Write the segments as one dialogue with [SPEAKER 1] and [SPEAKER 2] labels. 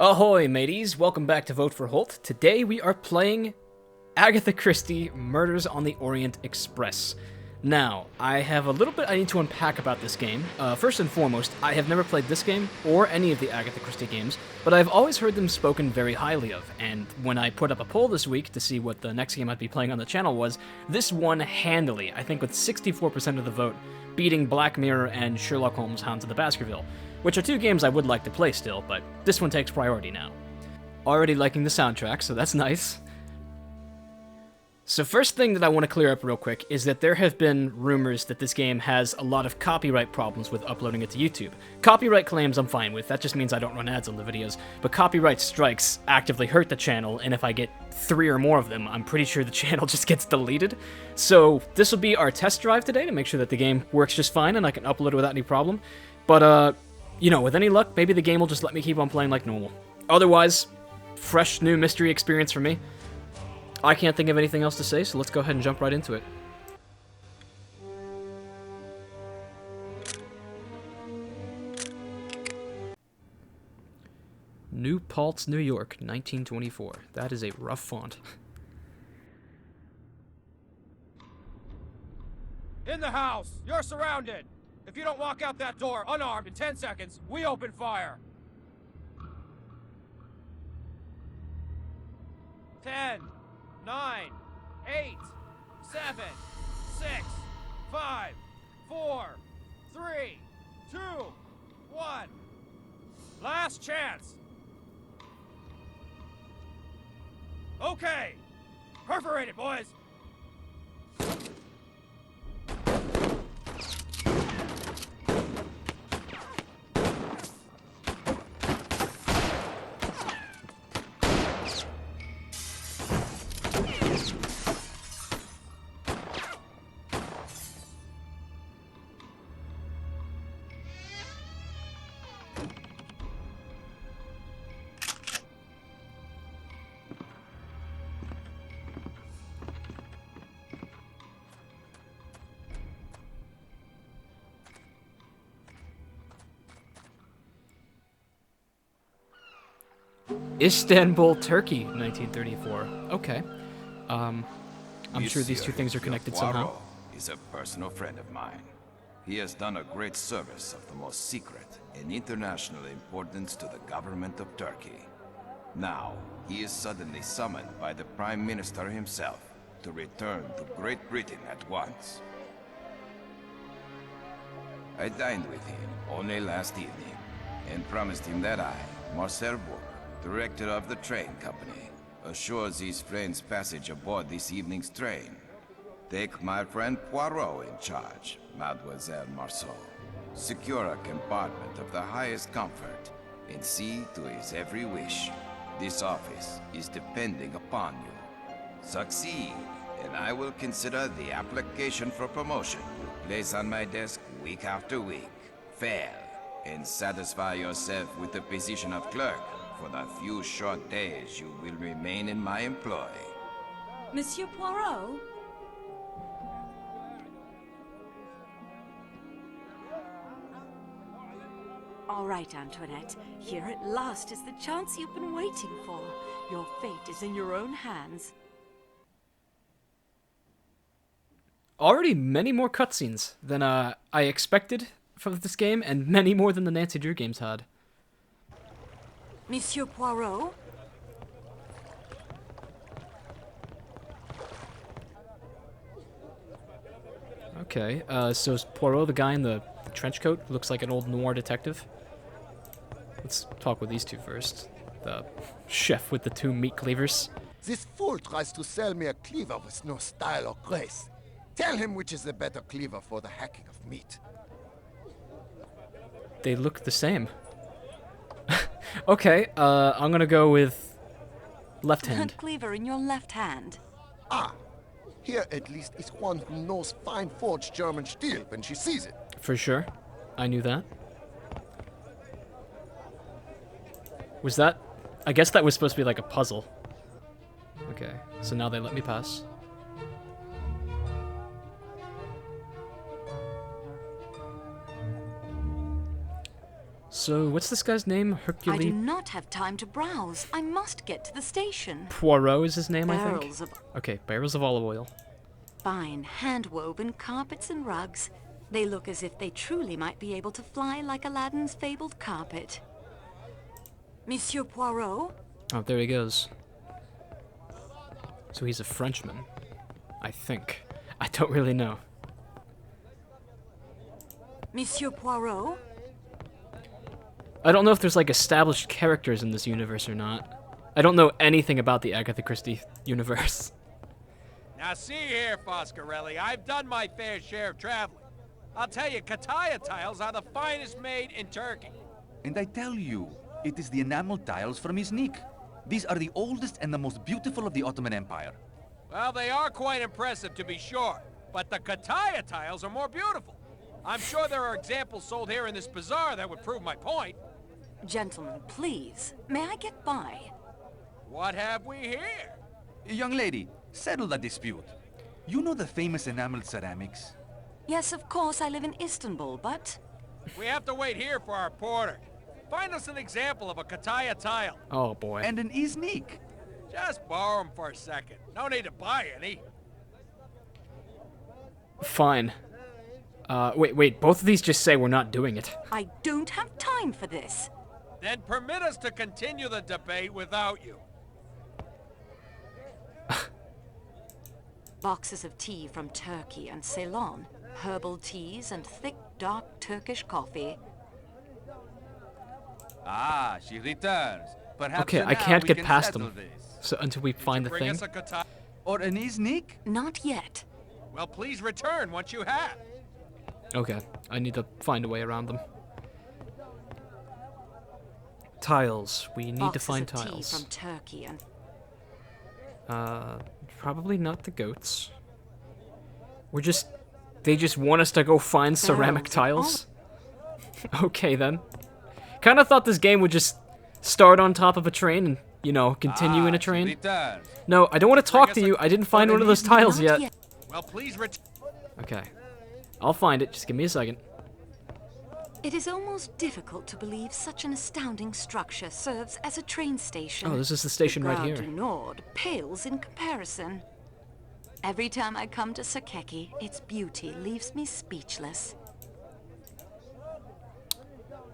[SPEAKER 1] Ahoy, mateys! Welcome back to Vote for Holt. Today we are playing Agatha Christie, Murders on the Orient Express. Now, I have a little bit I need to unpack about this game. First and foremost, I have never played this game, or any of the Agatha Christie games, but I've always heard them spoken very highly of, and when I put up a poll this week to see what the next game I'd be playing on the channel was, this won handily, I think with 64% of the vote, beating Black Mirror and Sherlock Holmes Hounds of the Baskerville, which are two games I would like to play still, but this one takes priority now. Already liking the soundtrack, so that's nice. So first thing that I want to clear up real quick is that there have been rumors that this game has a lot of copyright problems with uploading it to YouTube. Copyright claims I'm fine with, that just means I don't run ads on the videos, but copyright strikes actively hurt the channel, and if I get 3 or more of them, I'm pretty sure the channel just gets deleted. So this will be our test drive today to make sure that the game works just fine and I can upload it without any problem. But, you know, with any luck, maybe the game will just let me keep on playing like normal. Otherwise, fresh new mystery experience for me. I can't think of anything else to say, so let's go ahead and jump right into it. New Paltz, New York, 1924. That is a rough font.
[SPEAKER 2] In the house! You're surrounded! If you don't walk out that door unarmed in 10 seconds, we open fire! 10, 9, 8, 7, 6, 5, 4, 3, 2, 1. Last chance! Okay! Perforate it, boys!
[SPEAKER 1] Istanbul, Turkey, 1934. Okay. I'm sure these two things are connected somehow.
[SPEAKER 3] Poirot is a personal friend of mine. He has done a great service of the most secret and international importance to the government of Turkey. Now, he is suddenly summoned by the Prime Minister himself to return to Great Britain at once. I dined with him only last evening and promised him that I, Marcel Bourg, director of the train company, assures his friend's passage aboard this evening's train. Take my friend Poirot in charge, Mademoiselle Marceau. Secure a compartment of the highest comfort, and see to his every wish. This office is depending upon you. Succeed, and I will consider the application for promotion you place on my desk week after week. Fail, and satisfy yourself with the position of clerk for the few short days you will remain in my employ.
[SPEAKER 4] Monsieur Poirot? All right, Antoinette. Here at last is the chance you've been waiting for. Your fate is in your own hands.
[SPEAKER 1] Already many more cutscenes than I expected from this game, and many more than the Nancy Drew games had.
[SPEAKER 4] Monsieur Poirot?
[SPEAKER 1] Okay, so is Poirot the guy in the trench coat who looks like an old noir detective? Let's talk with these two first. The chef with the 2 meat cleavers.
[SPEAKER 5] This fool tries to sell me a cleaver with no style or grace. Tell him which is the better cleaver for the hacking of meat.
[SPEAKER 1] They look the same. Okay, I'm gonna go with left hand.
[SPEAKER 4] That cleaver in your left hand.
[SPEAKER 5] Ah, here at least is one who knows fine forged German steel when she sees it.
[SPEAKER 1] For sure. I knew that. Was that... I guess that was supposed to be like a puzzle. Okay, so now they let me pass. So, what's this guy's name?
[SPEAKER 4] I do
[SPEAKER 1] Hercule
[SPEAKER 4] not have time to browse. I must get to the station.
[SPEAKER 1] Poirot is his name, I think?
[SPEAKER 4] Barrels of
[SPEAKER 1] Okay, barrels of olive oil.
[SPEAKER 4] fine hand-woven carpets and rugs. They look as if they truly might be able to fly like Aladdin's fabled carpet. Monsieur Poirot?
[SPEAKER 1] Oh, there he goes. So he's a Frenchman, I think. I don't really know.
[SPEAKER 4] Monsieur Poirot?
[SPEAKER 1] I don't know if there's like established characters in this universe or not. I don't know anything about the Agatha Christie universe.
[SPEAKER 2] Now see here, Foscarelli, I've done my fair share of traveling. I'll tell you, Kataya tiles are the finest made in Turkey.
[SPEAKER 6] And I tell you, it is the enamel tiles from Iznik. These are the oldest and the most beautiful of the Ottoman Empire.
[SPEAKER 2] Well, they are quite impressive, to be sure, but the Kataya tiles are more beautiful. I'm sure there are examples sold here in this bazaar that would prove my point.
[SPEAKER 4] Gentlemen, please, may I get by?
[SPEAKER 2] What have we here?
[SPEAKER 6] Young lady, settle the dispute. You know the famous enameled ceramics?
[SPEAKER 4] Yes, of course, I live in Istanbul, but...
[SPEAKER 2] We have to wait here for our porter. Find us an example of a Kataya tile.
[SPEAKER 1] Oh boy.
[SPEAKER 6] And an Iznik.
[SPEAKER 2] Just borrow them for a second. No need to buy any.
[SPEAKER 1] Fine. Wait, both of these just say we're not doing it.
[SPEAKER 4] I don't have time for this.
[SPEAKER 2] Then permit us to continue the debate without you.
[SPEAKER 4] Boxes of tea from Turkey and Ceylon, herbal teas and thick, dark Turkish coffee.
[SPEAKER 6] Ah, she returns. Perhaps
[SPEAKER 1] Okay,
[SPEAKER 6] now
[SPEAKER 1] I can't
[SPEAKER 6] we
[SPEAKER 1] get
[SPEAKER 6] can
[SPEAKER 1] past
[SPEAKER 6] settle
[SPEAKER 1] them.
[SPEAKER 6] this.
[SPEAKER 1] So until we find the
[SPEAKER 2] Bring
[SPEAKER 1] thing.
[SPEAKER 2] us a Kataya.
[SPEAKER 6] Or an Iznik?
[SPEAKER 4] Not yet.
[SPEAKER 2] Well, please return once you have.
[SPEAKER 1] Okay, I need to find a way around them. Tiles. We need to
[SPEAKER 4] Boxes
[SPEAKER 1] find
[SPEAKER 4] of tea
[SPEAKER 1] tiles.
[SPEAKER 4] from Turkey and...
[SPEAKER 1] Probably not the goats. They just want us to go find ceramic
[SPEAKER 4] Barrels
[SPEAKER 1] tiles? Okay then. Kinda thought this game would just start on top of a train and, you know, continue in a
[SPEAKER 6] She
[SPEAKER 1] train.
[SPEAKER 6] returns.
[SPEAKER 1] No, I don't want to talk
[SPEAKER 2] us
[SPEAKER 1] to
[SPEAKER 2] a-
[SPEAKER 1] you. I didn't find one of those tiles
[SPEAKER 4] Not
[SPEAKER 1] yet.
[SPEAKER 2] Well, please return.
[SPEAKER 1] Okay. I'll find it. Just give me a second.
[SPEAKER 4] It is almost difficult to believe such an astounding structure serves as a train station.
[SPEAKER 1] Oh, this is the station
[SPEAKER 4] the
[SPEAKER 1] right
[SPEAKER 4] Gare
[SPEAKER 1] here.
[SPEAKER 4] du Nord pales in comparison. Every time I come to Sakeki, its beauty leaves me speechless.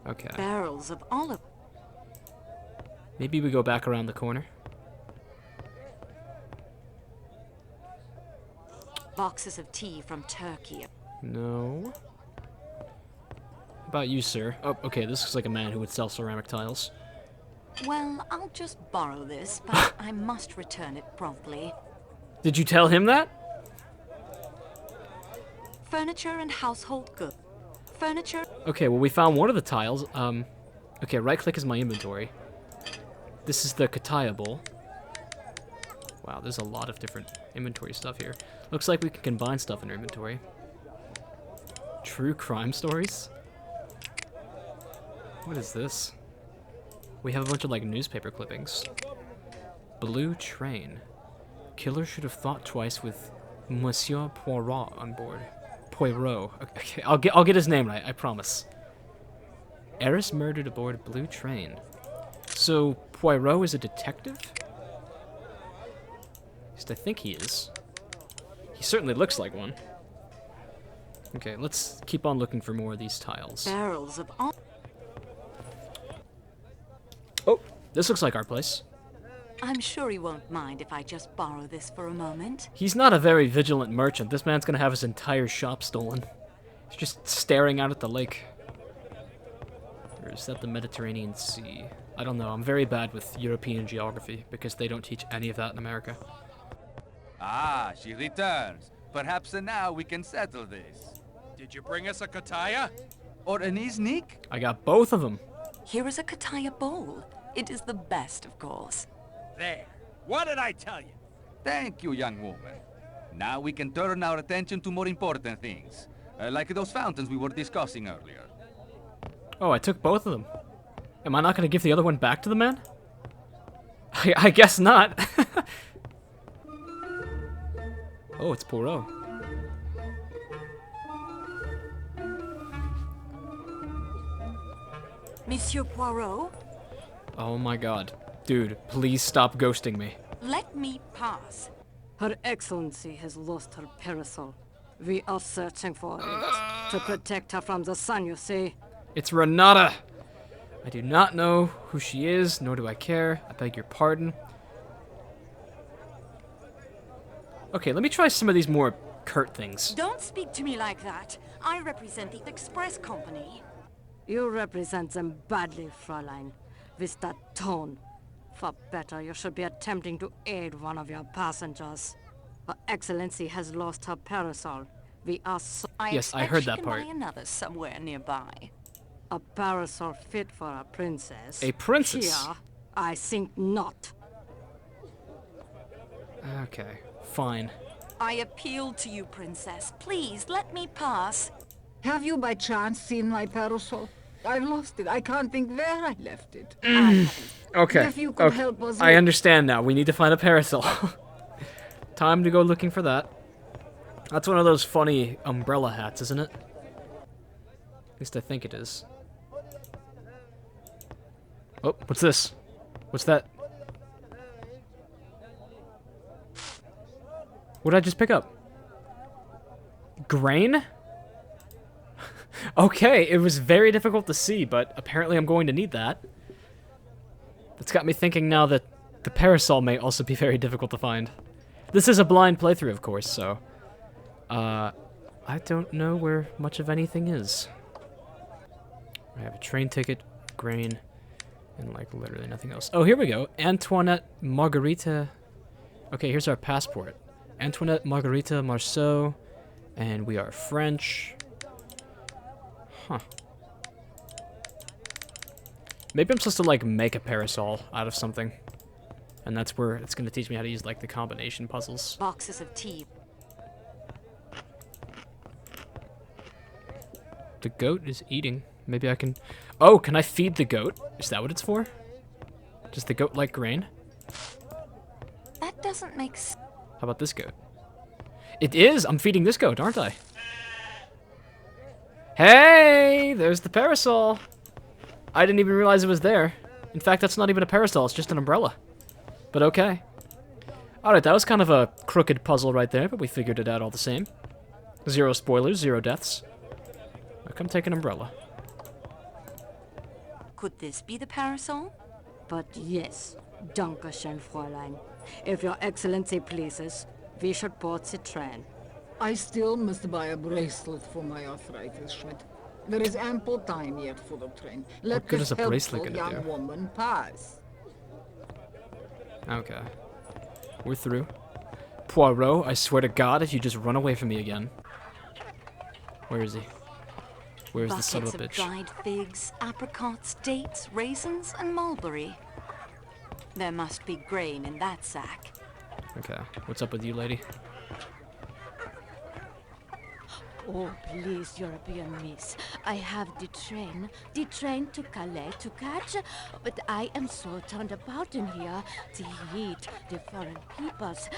[SPEAKER 1] Okay.
[SPEAKER 4] Barrels of olive...
[SPEAKER 1] Maybe we go back around the corner.
[SPEAKER 4] Boxes of tea from Turkey.
[SPEAKER 1] No. How about you, sir? Oh, okay, this looks like a man who would sell ceramic tiles.
[SPEAKER 4] Well, I'll just borrow this, but I must return it promptly.
[SPEAKER 1] Did you tell him that?
[SPEAKER 4] Furniture and household goods. Furniture...
[SPEAKER 1] Okay, well, we found one of the tiles. Okay, right-click is my inventory. This is the Kataya bowl. Wow, there's a lot of different inventory stuff here. Looks like we can combine stuff in our inventory. True crime stories? What is this? We have a bunch of, like, newspaper clippings. Blue train. Killer should have thought twice with Monsieur Poirot on board. Poirot. Okay, I'll get his name right, I promise. Heiress murdered aboard blue train. So, Poirot is a detective? At least I think he is. He certainly looks like one. Okay, let's keep on looking for more of these tiles.
[SPEAKER 4] Barrels of olive...
[SPEAKER 1] Oh, this looks like our place.
[SPEAKER 4] I'm sure he won't mind if I just borrow this for a moment.
[SPEAKER 1] He's not a very vigilant merchant. This man's gonna have his entire shop stolen. He's just staring out at the lake. Or is that the Mediterranean Sea? I don't know. I'm very bad with European geography because they don't teach any of that in America.
[SPEAKER 6] Ah, she returns. Perhaps now we can settle this.
[SPEAKER 2] Did you bring us a Kataya?
[SPEAKER 6] Or an Iznik?
[SPEAKER 1] I got both of them.
[SPEAKER 4] Here is a Kataya bowl. It is the best, of course.
[SPEAKER 2] There. What did I tell you?
[SPEAKER 6] Thank you, young woman. Now we can turn our attention to more important things. Like those fountains we were discussing earlier.
[SPEAKER 1] Oh, I took both of them. Am I not going to give the other one back to the man? I guess not. Oh, it's Poirot.
[SPEAKER 4] Monsieur Poirot,
[SPEAKER 1] Oh my god. Dude, please stop ghosting me.
[SPEAKER 4] let me pass.
[SPEAKER 7] Her Excellency has lost her parasol. We are searching for it. To protect her from the sun, you see.
[SPEAKER 1] It's Renata! I do not know who she is, nor do I care. I beg your pardon. Okay, let me try some of these more curt things.
[SPEAKER 4] Don't speak to me like that. I represent the Express Company.
[SPEAKER 7] You represent them badly, Fräulein. With that tone. For better, you should be attempting to aid one of your passengers. Her Excellency has lost her parasol. We are so...
[SPEAKER 1] Yes, I heard that part.
[SPEAKER 4] I expect she can buy another somewhere nearby.
[SPEAKER 7] A parasol fit for a princess.
[SPEAKER 1] A princess?
[SPEAKER 7] Here, I think not.
[SPEAKER 1] Okay, fine.
[SPEAKER 4] I appeal to you, Princess. Please, let me pass.
[SPEAKER 8] Have you by chance seen my parasol? I've lost it. I can't think where I left it.
[SPEAKER 1] Okay,
[SPEAKER 8] If you could
[SPEAKER 1] okay.
[SPEAKER 8] help us
[SPEAKER 1] I
[SPEAKER 8] with-
[SPEAKER 1] understand now. We need to find a parasol. Time to go looking for that. That's one of those funny umbrella hats, isn't it? At least I think it is. Oh, what's this? What's that? What did I just pick up? Grain? Okay, it was very difficult to see, but apparently I'm going to need that. That's got me thinking now that the parasol may also be very difficult to find. This is a blind playthrough, of course, so... I don't know where much of anything is. I have a train ticket, grain, and, like, literally nothing else. Oh, here we go. Antoinette Margarita... Okay, here's our passport. Antoinette Margarita Marceau, and we are French. Huh. Maybe I'm supposed to, like, make a parasol out of something. And that's where it's going to teach me how to use, like, the combination puzzles.
[SPEAKER 4] Boxes of tea.
[SPEAKER 1] The goat is eating. Maybe I can... Oh, can I feed the goat? Is that what it's for? Does the goat like grain?
[SPEAKER 4] That doesn't make sense.
[SPEAKER 1] How about this goat? It is! I'm feeding this goat, aren't I? Hey! There's the parasol! I didn't even realize it was there. In fact, that's not even a parasol, it's just an umbrella. But okay. Alright, that was kind of a crooked puzzle right there, but we figured it out all the same. 0 spoilers, 0 deaths. Now come take an umbrella.
[SPEAKER 4] Could this be the parasol?
[SPEAKER 7] But yes, Dankeschön, Fräulein. If your Excellency pleases, we should board the train.
[SPEAKER 8] I still must buy a bracelet for my arthritis, Schmidt. There is ample time yet for the train. Let
[SPEAKER 1] good
[SPEAKER 8] this
[SPEAKER 1] is a bracelet
[SPEAKER 8] helpful
[SPEAKER 1] gonna
[SPEAKER 8] young
[SPEAKER 1] do?
[SPEAKER 8] woman pass.
[SPEAKER 1] Okay. We're through. Poirot, I swear to God, if you just run away from me again. Where is he? Where's the son
[SPEAKER 4] Buckets
[SPEAKER 1] of a
[SPEAKER 4] of
[SPEAKER 1] bitch?
[SPEAKER 4] dried figs, apricots, dates, raisins, and mulberry. There must be grain in that sack.
[SPEAKER 1] Okay. What's up with you, lady?
[SPEAKER 9] Oh, please, European miss. I have the train to Calais to catch, but I am so turned about in here. The heat, the foreign peoples.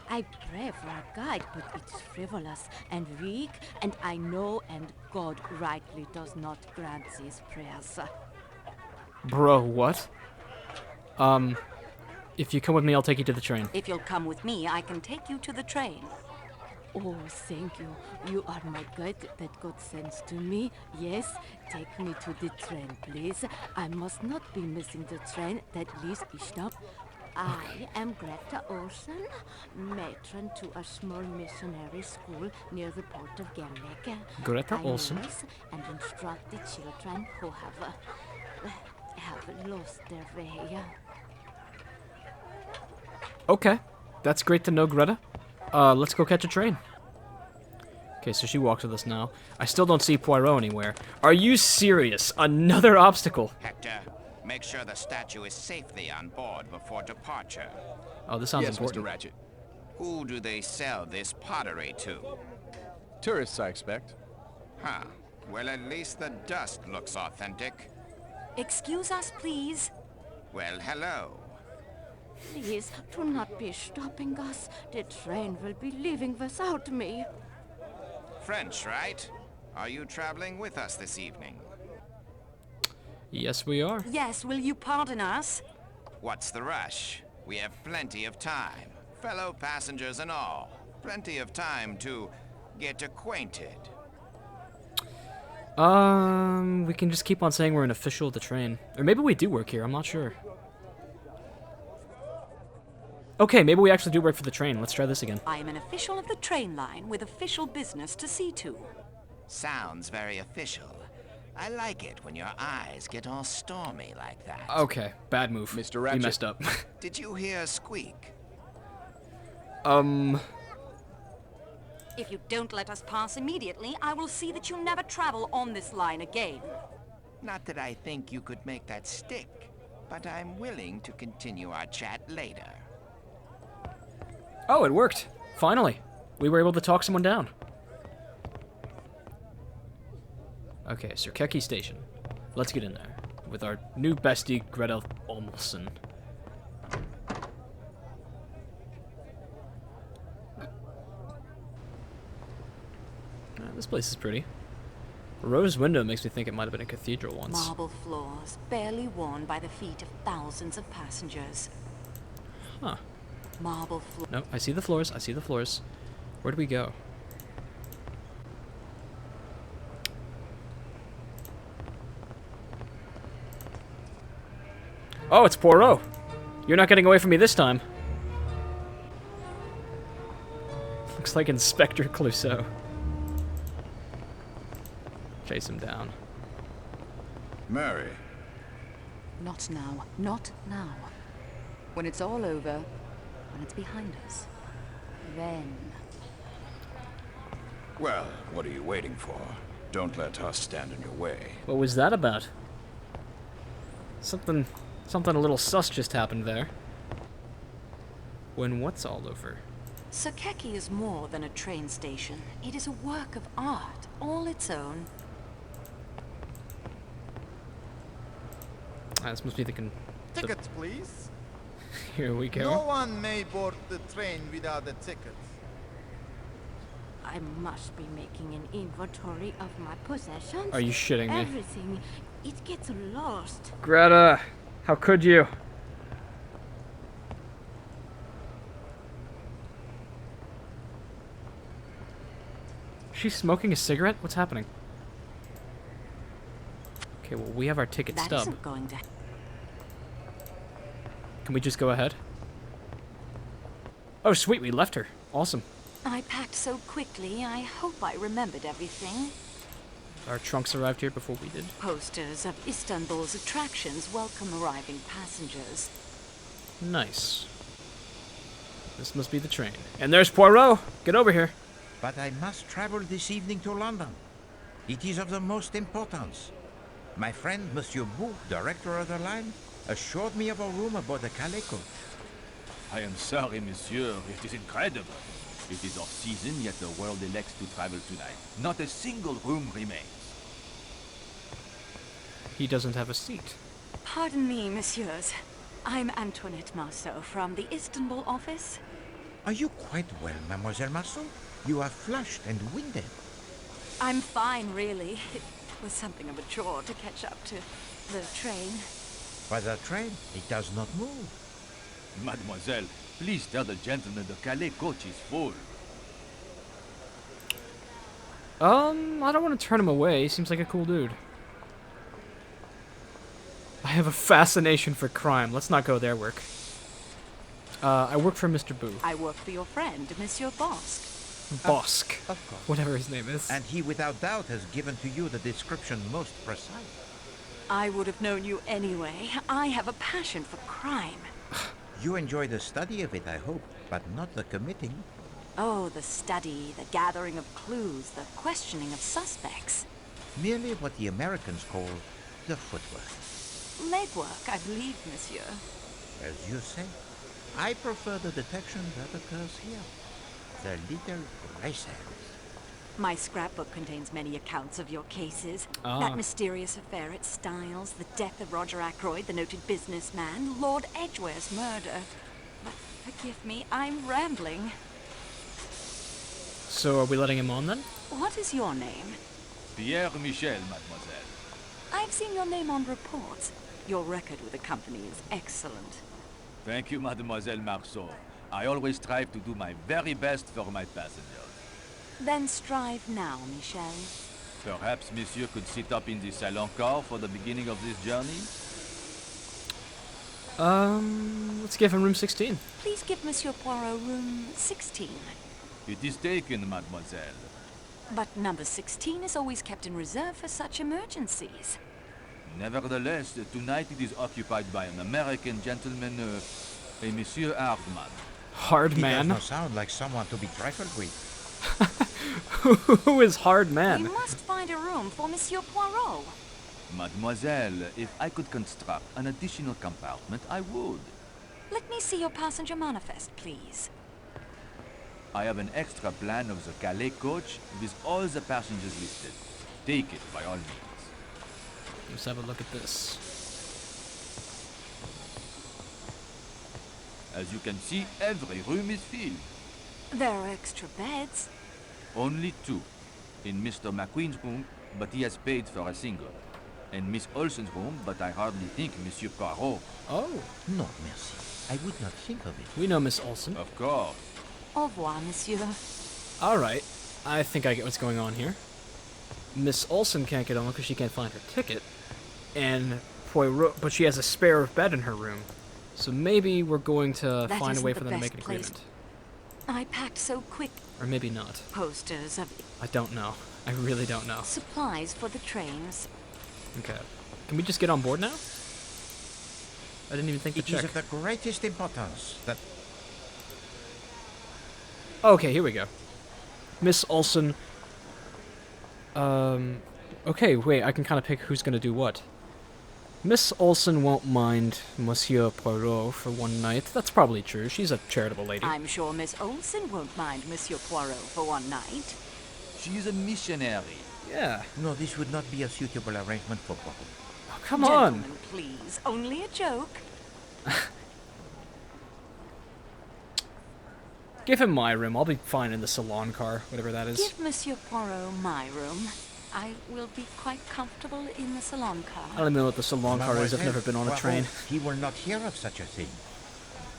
[SPEAKER 9] I pray for a guide, but it's frivolous and weak, and I know, and God rightly does not grant these prayers.
[SPEAKER 1] Bro, what? If you come with me, I'll take you to the train.
[SPEAKER 4] If you'll come with me, I can take you to the train.
[SPEAKER 9] Oh, thank you. You are my guide that God sends to me. Yes, take me to the train, please. I must not be missing the train that leaves the stop. I am Greta Olsen, matron to a small missionary school near the port of Gemlik.
[SPEAKER 1] Greta
[SPEAKER 9] I
[SPEAKER 1] Olsen?
[SPEAKER 9] nurse and instruct the children who have lost their way.
[SPEAKER 1] Okay. That's great to know, Greta. Let's go catch a train. Okay, so she walks with us now. I still don't see Poirot anywhere. Are you serious? Another obstacle.
[SPEAKER 3] Hector, make sure the statue is safely on board before departure.
[SPEAKER 1] Oh, this sounds
[SPEAKER 10] Yes,
[SPEAKER 1] important.
[SPEAKER 10] Mr. Ratchet.
[SPEAKER 3] Who do they sell this pottery to?
[SPEAKER 10] Tourists, I expect.
[SPEAKER 3] Huh. Well, at least the dust looks authentic.
[SPEAKER 4] Excuse us, please.
[SPEAKER 3] Well, hello.
[SPEAKER 9] Please, do not be stopping us. The train will be leaving without me.
[SPEAKER 3] French, right? Are you traveling with us this evening?
[SPEAKER 1] Yes, we are.
[SPEAKER 4] Yes, will you pardon us?
[SPEAKER 3] What's the rush? We have plenty of time. Fellow passengers and all. Plenty of time to get acquainted.
[SPEAKER 1] We can just keep on saying we're an official of the train. Or maybe we do work here, I'm not sure. Okay, maybe we actually do work for the train. Let's try this again.
[SPEAKER 4] I am an official of the train line with official business to see to.
[SPEAKER 3] Sounds very official. I like it when your eyes get all stormy like that.
[SPEAKER 1] Okay, bad move.
[SPEAKER 10] Mr.
[SPEAKER 1] We
[SPEAKER 10] Ratchet.
[SPEAKER 1] messed up.
[SPEAKER 3] Did you hear a squeak?
[SPEAKER 4] If you don't let us pass immediately, I will see that you never travel on this line again.
[SPEAKER 3] Not that I think you could make that stick, but I'm willing to continue our chat later.
[SPEAKER 1] Oh, it worked. Finally. We were able to talk someone down. Okay, Sirkeki Station. Let's get in there. With our new bestie, Greta Olmsen. This place is pretty. A rose window makes me think it might have been a cathedral once.
[SPEAKER 4] Marble floors, barely worn by the feet of thousands of passengers.
[SPEAKER 1] Huh.
[SPEAKER 4] Marble floors.
[SPEAKER 1] No, I see the floors. I see the floors. Where do we go? Oh, it's Poirot. You're not getting away from me this time. Looks like Inspector Clouseau. Chase him down.
[SPEAKER 3] Mary.
[SPEAKER 4] Not now. Not now. When it's all over, when it's behind us, then...
[SPEAKER 3] Well, what are you waiting for? Don't let us stand in your way.
[SPEAKER 1] What was that about? Something a little sus just happened there. When what's all over?
[SPEAKER 4] Sirkeki is more than a train station. It is a work of art, all its own.
[SPEAKER 1] This must be the
[SPEAKER 11] Tickets, please.
[SPEAKER 1] Here we go.
[SPEAKER 11] No one may board the train without a ticket.
[SPEAKER 9] I must be making an inventory of my possessions.
[SPEAKER 1] Are you shitting me?
[SPEAKER 9] Everything. It gets lost.
[SPEAKER 1] Greta, how could you? She's smoking a cigarette? What's happening? Okay, well, we have our ticket
[SPEAKER 4] That
[SPEAKER 1] stub.
[SPEAKER 4] isn't going to...
[SPEAKER 1] Can we just go ahead? Oh, sweet, we left her. Awesome.
[SPEAKER 4] I packed so quickly, I hope I remembered everything.
[SPEAKER 1] Our trunks arrived here before we did.
[SPEAKER 4] Posters of Istanbul's attractions welcome arriving passengers.
[SPEAKER 1] Nice. This must be the train. And there's Poirot! Get over here.
[SPEAKER 12] But I must travel this evening to London. It is of the most importance. My friend, Monsieur Bou, director of the line, assured me of a room aboard the Calais coach.
[SPEAKER 6] I am sorry, monsieur. It is incredible. It is off-season, yet the world elects to travel tonight. Not a single room remains.
[SPEAKER 1] He doesn't have a seat.
[SPEAKER 4] Pardon me, messieurs. I'm Antoinette Marceau from the Istanbul office.
[SPEAKER 12] Are you quite well, Mademoiselle Marceau? You are flushed and winded.
[SPEAKER 4] I'm fine, really. It was something of a chore to catch up to the train.
[SPEAKER 12] But the train, it does not move.
[SPEAKER 6] Mademoiselle, please tell the gentleman the Calais coach is full.
[SPEAKER 1] I don't want to turn him away. He seems like a cool dude. I have a fascination for crime. Let's not go there work. I work for Mr. Boo.
[SPEAKER 4] I work for your friend, Monsieur Bosque.
[SPEAKER 1] Bosque.
[SPEAKER 12] Of course.
[SPEAKER 1] Whatever his name is.
[SPEAKER 12] And he without doubt has given to you the description most precise.
[SPEAKER 4] I would have known you anyway. I have a passion for crime.
[SPEAKER 12] You enjoy the study of it, I hope, but not the committing.
[SPEAKER 4] Oh, the study, the gathering of clues, the questioning of suspects.
[SPEAKER 12] Merely what the Americans call the footwork.
[SPEAKER 4] Legwork, I believe, monsieur.
[SPEAKER 12] As you say, I prefer the detection that occurs here. The little races.
[SPEAKER 4] My scrapbook contains many accounts of your cases.
[SPEAKER 1] Ah.
[SPEAKER 4] That mysterious affair at Styles, the death of Roger Ackroyd, the noted businessman, Lord Edgware's murder. But forgive me, I'm rambling.
[SPEAKER 1] So are we letting him on then?
[SPEAKER 4] What is your name?
[SPEAKER 6] Pierre Michel, mademoiselle.
[SPEAKER 4] I've seen your name on reports. Your record with the company is excellent.
[SPEAKER 6] Thank you, Mademoiselle Marceau. I always strive to do my very best for my passengers.
[SPEAKER 4] Then strive now, Michel.
[SPEAKER 6] Perhaps Monsieur could sit up in the salon car for the beginning of this journey?
[SPEAKER 1] Let's give him room 16.
[SPEAKER 4] Please give Monsieur Poirot room 16.
[SPEAKER 6] It is taken, mademoiselle.
[SPEAKER 4] But number 16 is always kept in reserve for such emergencies.
[SPEAKER 6] Nevertheless, tonight it is occupied by an American gentleman, a Monsieur Hardman.
[SPEAKER 1] Hard man?
[SPEAKER 12] He does not sound like someone to be trifled with.
[SPEAKER 1] Who is Hard Man?
[SPEAKER 4] We must find a room for Monsieur Poirot.
[SPEAKER 6] Mademoiselle, if I could construct an additional compartment, I would.
[SPEAKER 4] Let me see your passenger manifest, please.
[SPEAKER 6] I have an extra plan of the Calais coach with all the passengers listed. Take it by all means.
[SPEAKER 1] Let's have a look at this.
[SPEAKER 6] As you can see, every room is filled.
[SPEAKER 4] There are extra beds.
[SPEAKER 6] Only 2. In Mr. McQueen's room, but he has paid for a single. And Miss Olsen's room, but I hardly think Monsieur Poirot.
[SPEAKER 1] Oh.
[SPEAKER 12] No, merci. I would not think of it.
[SPEAKER 1] We know Miss Olsen.
[SPEAKER 6] Of course.
[SPEAKER 4] Au revoir, monsieur.
[SPEAKER 1] Alright. I think I get what's going on here. Miss Olsen can't get on because she can't find her ticket. And Poirot, but she has a spare bed in her room. So maybe we're going to find a way for them to make an agreement.
[SPEAKER 4] I packed so quick.
[SPEAKER 1] Or maybe not.
[SPEAKER 4] Posters of
[SPEAKER 1] I don't know. I really don't know.
[SPEAKER 4] supplies for the trains.
[SPEAKER 1] Okay. Can we just get on board now? I didn't even think to
[SPEAKER 12] It is
[SPEAKER 1] check.
[SPEAKER 12] of the greatest importance that...
[SPEAKER 1] Okay, here we go. Miss Olsen. Okay, wait, I can kind of pick who's going to do what. Miss Olsen won't mind Monsieur Poirot for one night. That's probably true. She's a charitable lady.
[SPEAKER 4] I'm sure Miss Olsen won't mind Monsieur Poirot for one night.
[SPEAKER 6] She is a missionary.
[SPEAKER 1] Yeah.
[SPEAKER 12] No, this would not be a suitable arrangement for Poirot.
[SPEAKER 1] Oh, come on.
[SPEAKER 4] Gentlemen, please. Only a joke.
[SPEAKER 1] Give him my room. I'll be fine in the salon car, whatever that is.
[SPEAKER 4] Give Monsieur Poirot my room. I will be quite comfortable in the salon car.
[SPEAKER 1] I don't even know what the salon car is. I've never been on a train.
[SPEAKER 12] He will not hear of such a thing.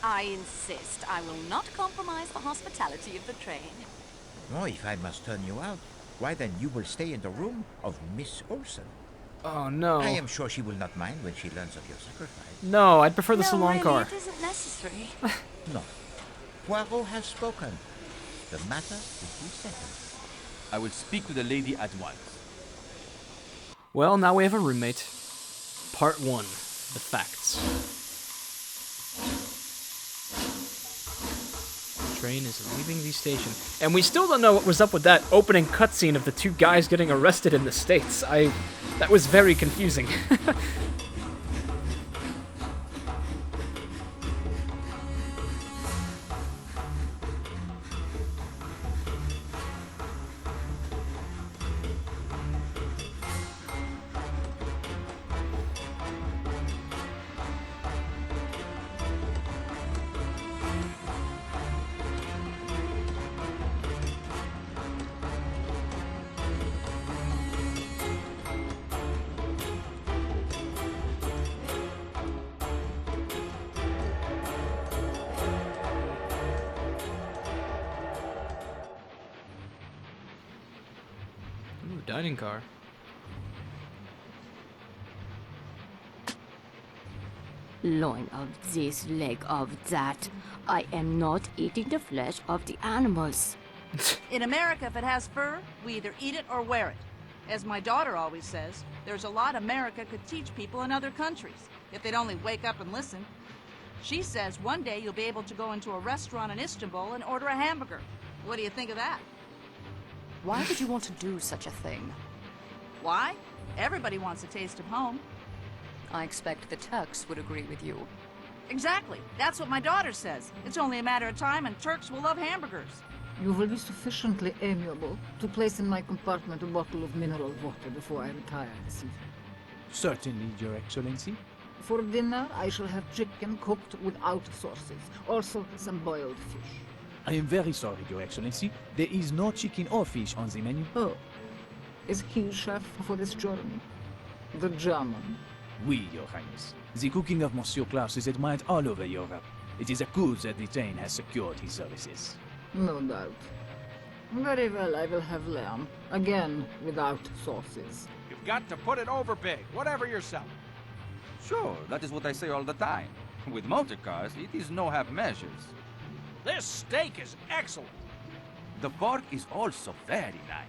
[SPEAKER 4] I insist. I will not compromise the hospitality of the train.
[SPEAKER 12] No, if I must turn you out, why then you will stay in the room of Miss Olsen.
[SPEAKER 1] Oh, no.
[SPEAKER 12] I am sure she will not mind when she learns of your sacrifice.
[SPEAKER 1] No, I'd prefer the
[SPEAKER 4] No,
[SPEAKER 1] salon
[SPEAKER 4] really,
[SPEAKER 1] car.
[SPEAKER 4] it isn't necessary.
[SPEAKER 12] No. Poirot has spoken. The matter will be settled.
[SPEAKER 6] I will speak to the lady at once.
[SPEAKER 1] Well, now we have a roommate. Part 1. The facts. The train is leaving the station. And we still don't know what was up with that opening cutscene of the 2 guys getting arrested in the States. That was very confusing. Ooh, dining car.
[SPEAKER 9] Loin of this, leg of that. I am not eating the flesh of the animals.
[SPEAKER 13] In America, if it has fur, we either eat it or wear it. As my daughter always says, there's a lot America could teach people in other countries, if they'd only wake up and listen. She says one day you'll be able to go into a restaurant in Istanbul and order a hamburger. What do you think of that?
[SPEAKER 14] Why would you want to do such a thing?
[SPEAKER 13] Why? Everybody wants a taste of home.
[SPEAKER 14] I expect the Turks would agree with you.
[SPEAKER 13] Exactly. That's what my daughter says. It's only a matter of time and Turks will love hamburgers.
[SPEAKER 8] You will be sufficiently amiable to place in my compartment a bottle of mineral water before I retire this evening.
[SPEAKER 15] Certainly, Your Excellency.
[SPEAKER 8] For dinner, I shall have chicken cooked without sauces. Also, some boiled fish.
[SPEAKER 15] I am very sorry, Your Excellency. There is no chicken or fish on the menu.
[SPEAKER 8] Oh. Is he chef for this journey? The German.
[SPEAKER 15] Oui, Your Highness. The cooking of Monsieur Klaus is admired all over Europe. It is a coup that the train has secured his services.
[SPEAKER 8] No doubt. Very well, I will have lamb. Again, without sauces.
[SPEAKER 2] You've got to put it over big, whatever you're selling.
[SPEAKER 6] Sure, that is what I say all the time. With motor cars, it is no half measures.
[SPEAKER 2] This steak is excellent.
[SPEAKER 6] The pork is also very nice.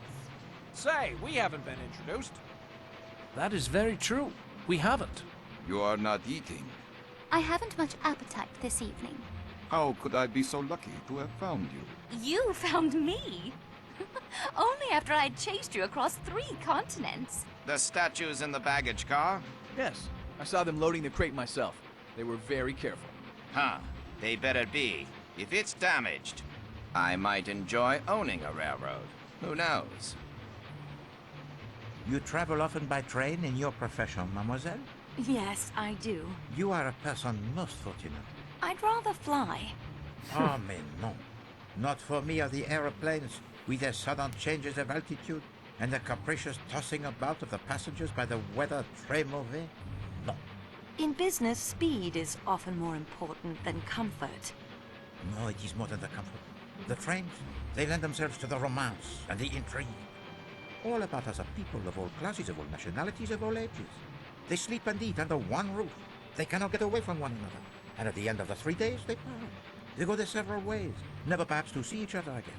[SPEAKER 2] Say, we haven't been introduced.
[SPEAKER 16] That is very true. We haven't.
[SPEAKER 3] You are not eating.
[SPEAKER 17] I haven't much appetite this evening.
[SPEAKER 3] How could I be so lucky to have found you?
[SPEAKER 17] You found me? Only after I'd chased you across 3 continents.
[SPEAKER 11] The statues in the baggage car?
[SPEAKER 10] Yes, I saw them loading the crate myself. They were very careful.
[SPEAKER 11] Huh. They better be. If it's damaged,
[SPEAKER 3] I might enjoy owning a railroad. Who knows?
[SPEAKER 12] You travel often by train in your profession, mademoiselle?
[SPEAKER 4] Yes, I do.
[SPEAKER 12] You are a person most fortunate.
[SPEAKER 4] I'd rather fly.
[SPEAKER 12] Oh, mais non. Not for me are the aeroplanes, with their sudden changes of altitude, and the capricious tossing about of the passengers by the weather très mauvais. No.
[SPEAKER 4] In business, speed is often more important than comfort.
[SPEAKER 12] No, it is more than the comfort. The trains, they lend themselves to the romance and the intrigue. All about us are people of all classes, of all nationalities, of all ages. They sleep and eat under one roof. They cannot get away from one another. And at the end of the 3 days, they part. They go their several ways, never perhaps to see each other again.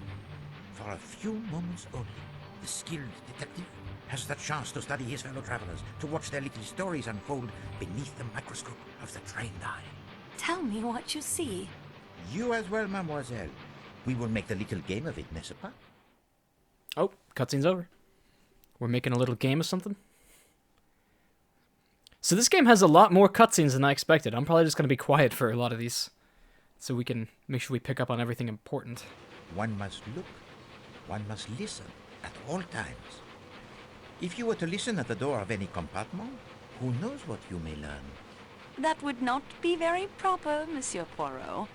[SPEAKER 12] For a few moments only, the skilled detective has the chance to study his fellow travelers, to watch their little stories unfold beneath the microscope of the trained eye.
[SPEAKER 4] Tell me what you see.
[SPEAKER 12] You as well, mademoiselle. We will make the little game of it, n'est-ce pas?
[SPEAKER 1] Oh, cutscene's over. We're making a little game of something. So this game has a lot more cutscenes than I expected. I'm probably just going to be quiet for a lot of these, so we can make sure we pick up on everything important.
[SPEAKER 12] One must look. One must listen at all times. If you were to listen at the door of any compartment, who knows what you may learn?
[SPEAKER 4] That would not be very proper, Monsieur Poirot.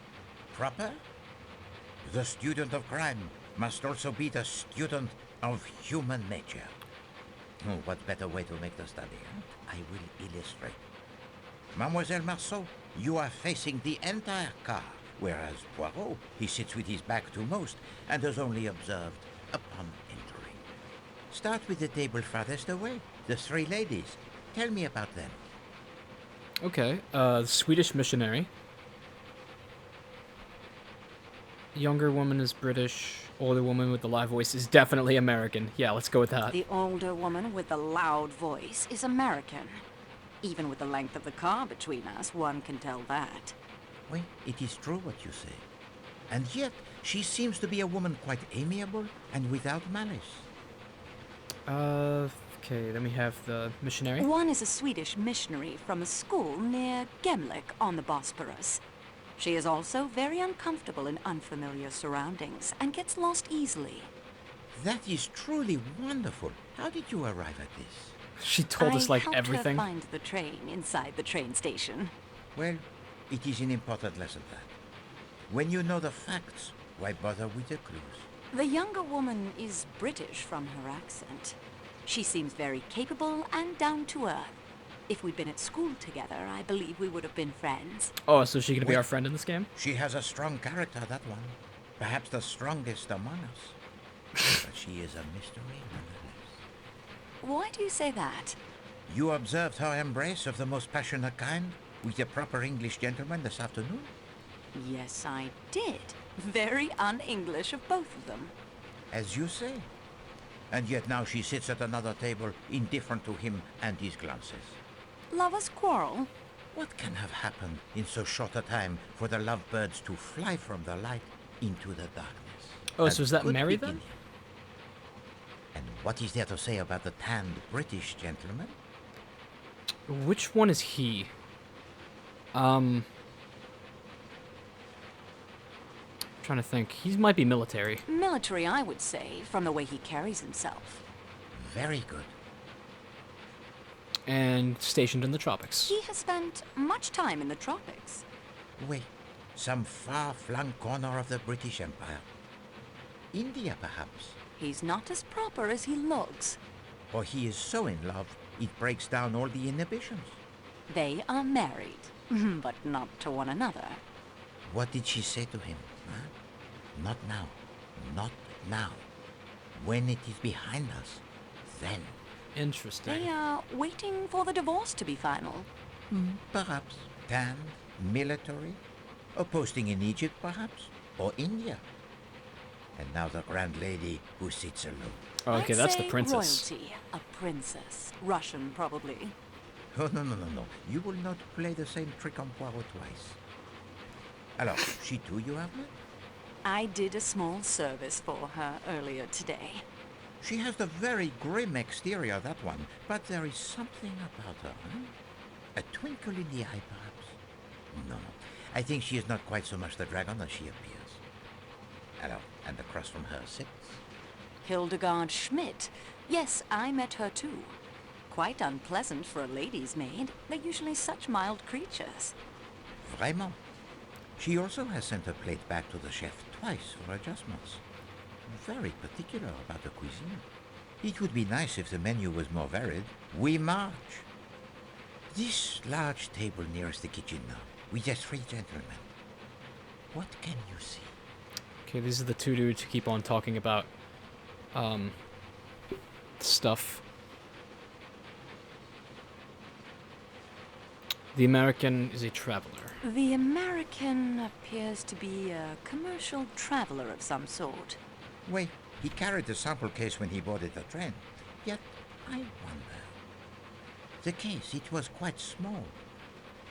[SPEAKER 12] Proper? The student of crime must also be the student of human nature. Oh, what better way to make the study? Huh? I will illustrate. Mademoiselle Marceau, you are facing the entire car, whereas Poirot, he sits with his back to most and is only observed upon entering. Start with the table farthest away, the 3 ladies. Tell me about them.
[SPEAKER 1] Okay, the Swedish missionary. Younger woman is British. Older woman with the live voice is definitely American. Yeah, let's go with that.
[SPEAKER 4] The older woman with the loud voice is American. Even with the length of the car between us, one can tell that.
[SPEAKER 12] Well, it is true what you say. And yet, she seems to be a woman quite amiable and without malice.
[SPEAKER 1] Okay, then we have the missionary.
[SPEAKER 4] One is a Swedish missionary from a school near Gemlik on the Bosporus. She is also very uncomfortable in unfamiliar surroundings and gets lost easily.
[SPEAKER 12] That is truly wonderful. How did you arrive at this?
[SPEAKER 1] She told us like everything.
[SPEAKER 4] I helped her find the train inside the train station.
[SPEAKER 12] Well, it is an important lesson that. When you know the facts, why bother with the clues?
[SPEAKER 4] The younger woman is British from her accent. She seems very capable and down to earth. If we'd been at school together, I believe we would have been friends.
[SPEAKER 1] Oh, so she gonna be our friend in this game?
[SPEAKER 12] She has a strong character, that one. Perhaps the strongest among us. But she is a mystery nonetheless.
[SPEAKER 4] Why do you say that?
[SPEAKER 12] You observed her embrace of the most passionate kind with a proper English gentleman this afternoon?
[SPEAKER 4] Yes, I did. Very un-English of both of them.
[SPEAKER 12] As you say. And yet now she sits at another table, indifferent to him and his glances.
[SPEAKER 4] Lovers quarrel?
[SPEAKER 12] What can have happened in so short a time for the lovebirds to fly from the light into the darkness?
[SPEAKER 1] Oh, so is that Mary then?
[SPEAKER 12] And what is there to say about the tanned British gentleman?
[SPEAKER 1] Which one is he? Trying to think. He might be military.
[SPEAKER 4] Military, I would say, from the way he carries himself.
[SPEAKER 12] Very good.
[SPEAKER 1] And stationed in the tropics.
[SPEAKER 4] He has spent much time in the tropics.
[SPEAKER 12] Wait, some far-flung corner of the British Empire. India, perhaps.
[SPEAKER 4] He's not as proper as he looks.
[SPEAKER 12] Or he is so in love It breaks down all the inhibitions.
[SPEAKER 4] They are married, but not to one another.
[SPEAKER 12] What did she say to him? Huh? Not now. Not now. When it is behind us, then.
[SPEAKER 1] Interesting.
[SPEAKER 4] They are waiting for the divorce to be final.
[SPEAKER 12] Perhaps. Tanned, military, or posting in Egypt, perhaps, or India. And now the grand lady who sits alone.
[SPEAKER 1] Oh, okay,
[SPEAKER 4] I'd
[SPEAKER 1] that's the
[SPEAKER 4] say
[SPEAKER 1] princess.
[SPEAKER 4] Royalty, a princess. Russian, probably.
[SPEAKER 12] Oh, no. You will not play the same trick on Poirot twice. Alors, she too you have met?
[SPEAKER 4] I did a small service for her earlier today.
[SPEAKER 12] She has the very grim exterior, that one, but there is something about her, huh? A twinkle in the eye, perhaps? No. I think she is not quite so much the dragon as she appears. Alors, and across from her sits?
[SPEAKER 4] Hildegard Schmidt. Yes, I met her too. Quite unpleasant for a lady's maid. They're usually such mild creatures.
[SPEAKER 12] Vraiment. She also has sent her plate back to the chef twice for adjustments. Very particular about the cuisine. It would be nice if the menu was more varied. We march. This large table nearest the kitchen now, with the three gentlemen. What can you see?
[SPEAKER 1] Okay, these are the two dudes who keep on talking about, stuff. The American is a traveler.
[SPEAKER 4] The American appears to be a commercial traveler of some sort.
[SPEAKER 12] Wait, he carried the sample case when he boarded the train. Yet, I wonder. The case, it was quite small.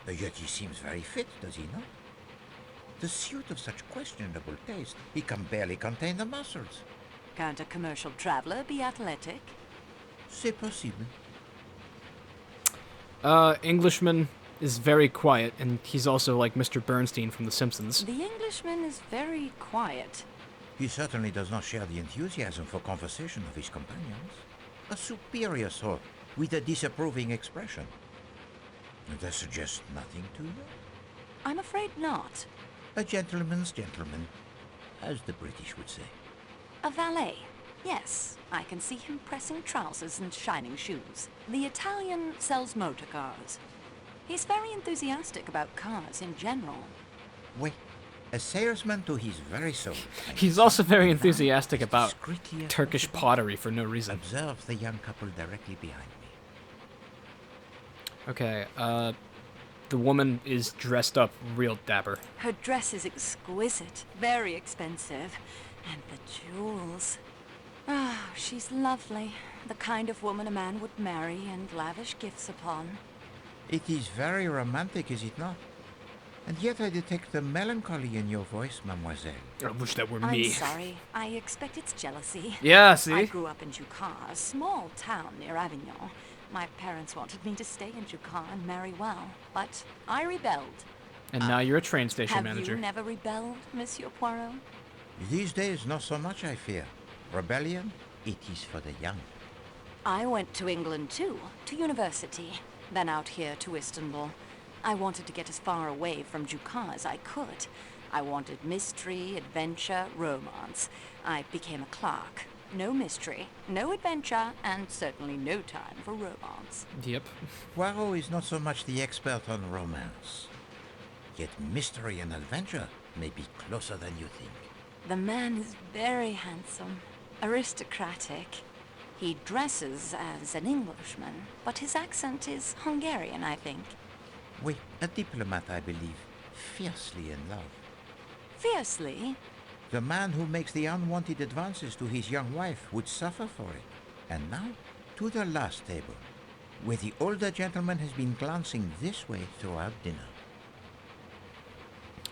[SPEAKER 12] Yet he seems very fit, does he not? The suit of such questionable taste, he can barely contain the muscles.
[SPEAKER 4] Can't a commercial traveler be athletic?
[SPEAKER 12] C'est possible.
[SPEAKER 1] Englishman is very quiet, and he's also like Mr. Bernstein from The Simpsons.
[SPEAKER 4] The Englishman is very quiet.
[SPEAKER 12] He certainly does not share the enthusiasm for conversation of his companions. A superior sort, with a disapproving expression. That suggests nothing to you?
[SPEAKER 4] I'm afraid not.
[SPEAKER 12] A gentleman's gentleman, as the British would say.
[SPEAKER 4] A valet. Yes, I can see him pressing trousers and shining shoes. The Italian sells motor cars. He's very enthusiastic about cars in general.
[SPEAKER 12] Wait, a salesman to his very soul.
[SPEAKER 1] He's also very enthusiastic about Turkish pottery for no reason.
[SPEAKER 12] Observe the young couple directly behind me.
[SPEAKER 1] Okay, the woman is dressed up real dapper.
[SPEAKER 4] Her dress is exquisite, very expensive. And the jewels. Ah, she's lovely. The kind of woman a man would marry and lavish gifts upon.
[SPEAKER 12] It is very romantic, is it not? And yet I detect the melancholy in your voice, mademoiselle.
[SPEAKER 1] I wish that were me.
[SPEAKER 4] I'm sorry. I expect it's jealousy.
[SPEAKER 1] Yeah, see?
[SPEAKER 4] I grew up in Jucar, a small town near Avignon. My parents wanted me to stay in Jucar and marry well, but I rebelled.
[SPEAKER 1] And now you're a train station manager.
[SPEAKER 4] Have you never rebelled, Monsieur Poirot?
[SPEAKER 12] These days, not so much, I fear. Rebellion, it is for the young.
[SPEAKER 4] I went to England too, to university, then out here to Istanbul. I wanted to get as far away from Jucar as I could. I wanted mystery, adventure, romance. I became a clerk. No mystery, no adventure, and certainly no time for romance.
[SPEAKER 1] Yep.
[SPEAKER 12] Poirot is not so much the expert on romance. Yet mystery and adventure may be closer than you think.
[SPEAKER 4] The man is very handsome, aristocratic. He dresses as an Englishman, but his accent is Hungarian, I think.
[SPEAKER 12] Oui, a diplomat, I believe, fiercely in love.
[SPEAKER 4] Fiercely?
[SPEAKER 12] The man who makes the unwanted advances to his young wife would suffer for it. And now, to the last table, where the older gentleman has been glancing this way throughout dinner.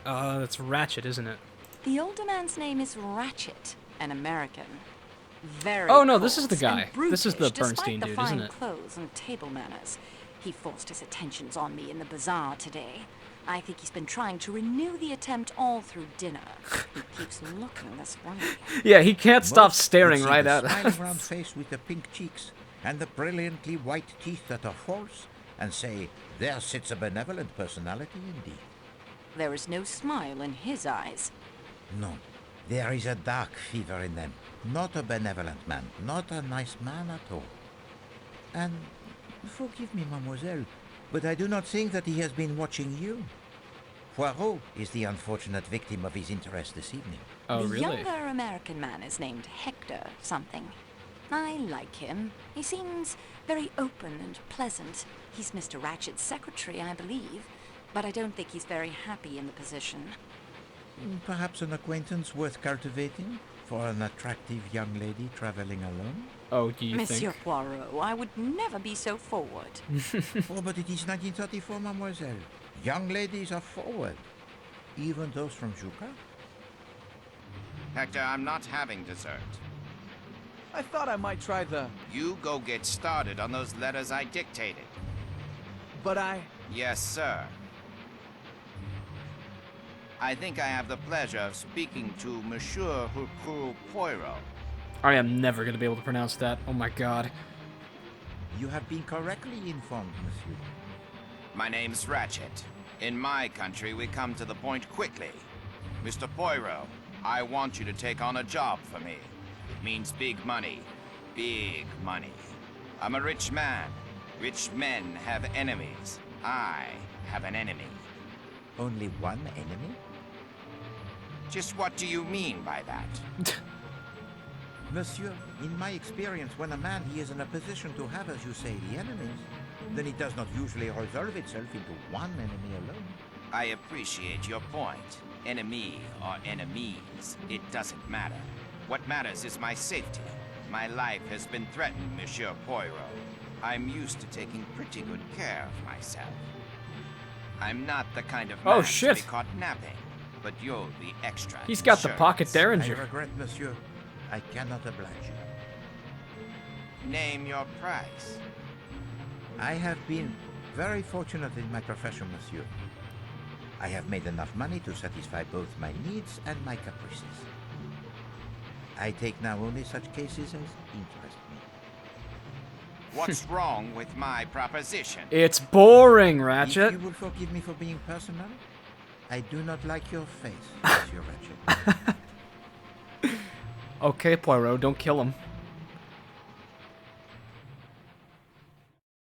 [SPEAKER 1] That's Ratchet, isn't it?
[SPEAKER 4] The older man's name is Ratchet, an American. Very
[SPEAKER 1] Oh, no, this is
[SPEAKER 4] coarse
[SPEAKER 1] the guy.
[SPEAKER 4] and brutish,
[SPEAKER 1] This is the Bernstein
[SPEAKER 4] despite the
[SPEAKER 1] dude,
[SPEAKER 4] fine
[SPEAKER 1] isn't it?
[SPEAKER 4] clothes and table manners. He forced his attentions on me in the bazaar today. I think he's been trying to renew the attempt all through dinner. He keeps looking this way.
[SPEAKER 1] Yeah, he can't stop
[SPEAKER 12] Most
[SPEAKER 1] staring
[SPEAKER 12] would see
[SPEAKER 1] right
[SPEAKER 12] the
[SPEAKER 1] at
[SPEAKER 12] smiling round face with the pink cheeks and the brilliantly white teeth that are false, and say, there sits a benevolent personality indeed.
[SPEAKER 4] There is no smile in his eyes.
[SPEAKER 12] No, there is a dark fever in them. Not a benevolent man, not a nice man at all. And Forgive me, mademoiselle, but I do not think that he has been watching you. Poirot is the unfortunate victim of his interest this evening.
[SPEAKER 1] Oh,
[SPEAKER 4] the
[SPEAKER 1] really?
[SPEAKER 4] younger American man is named Hector something. I like him. He seems very open and pleasant. He's Mr. Ratchet's secretary, I believe, but I don't think he's very happy in the position.
[SPEAKER 12] Perhaps an acquaintance worth cultivating for an attractive young lady traveling alone?
[SPEAKER 1] Oh, do you
[SPEAKER 4] Monsieur
[SPEAKER 1] think?
[SPEAKER 4] Poirot, I would never be so forward.
[SPEAKER 12] Oh, but it is 1934, mademoiselle. Young ladies are forward. Even those from Juka.
[SPEAKER 11] Hector, I'm not having dessert.
[SPEAKER 10] I thought I might try the...
[SPEAKER 11] You go get started on those letters I dictated.
[SPEAKER 10] But
[SPEAKER 11] Yes, sir. I think I have the pleasure of speaking to Monsieur Hercule Poirot.
[SPEAKER 1] I am never going to be able to pronounce that. Oh my god.
[SPEAKER 12] You have been correctly informed, monsieur.
[SPEAKER 11] My name's Ratchet. In my country, we come to the point quickly. Mr. Poirot, I want you to take on a job for me. It means big money. Big money. I'm a rich man. Rich men have enemies. I have an enemy.
[SPEAKER 12] Only one enemy?
[SPEAKER 11] Just what do you mean by that?
[SPEAKER 12] Monsieur, in my experience, when a man he is in a position to have, as you say, the enemies, then it does not usually resolve itself into one enemy alone.
[SPEAKER 11] I appreciate your point. Enemy or enemies, it doesn't matter. What matters is my safety. My life has been threatened, Monsieur Poirot. I'm used to taking pretty good care of myself. I'm not the kind of man to be caught napping, but you'll be extra.
[SPEAKER 1] He's got the pocket derringer.
[SPEAKER 12] I regret, monsieur. I cannot oblige you.
[SPEAKER 11] Name your price.
[SPEAKER 12] I have been very fortunate in my profession, monsieur. I have made enough money to satisfy both my needs and my caprices. I take now only such cases as interest me.
[SPEAKER 11] What's wrong with my proposition?
[SPEAKER 1] It's boring, Ratchet.
[SPEAKER 12] If you will forgive me for being personal, I do not like your face, Monsieur Ratchet.
[SPEAKER 1] Okay, Poirot, don't kill him.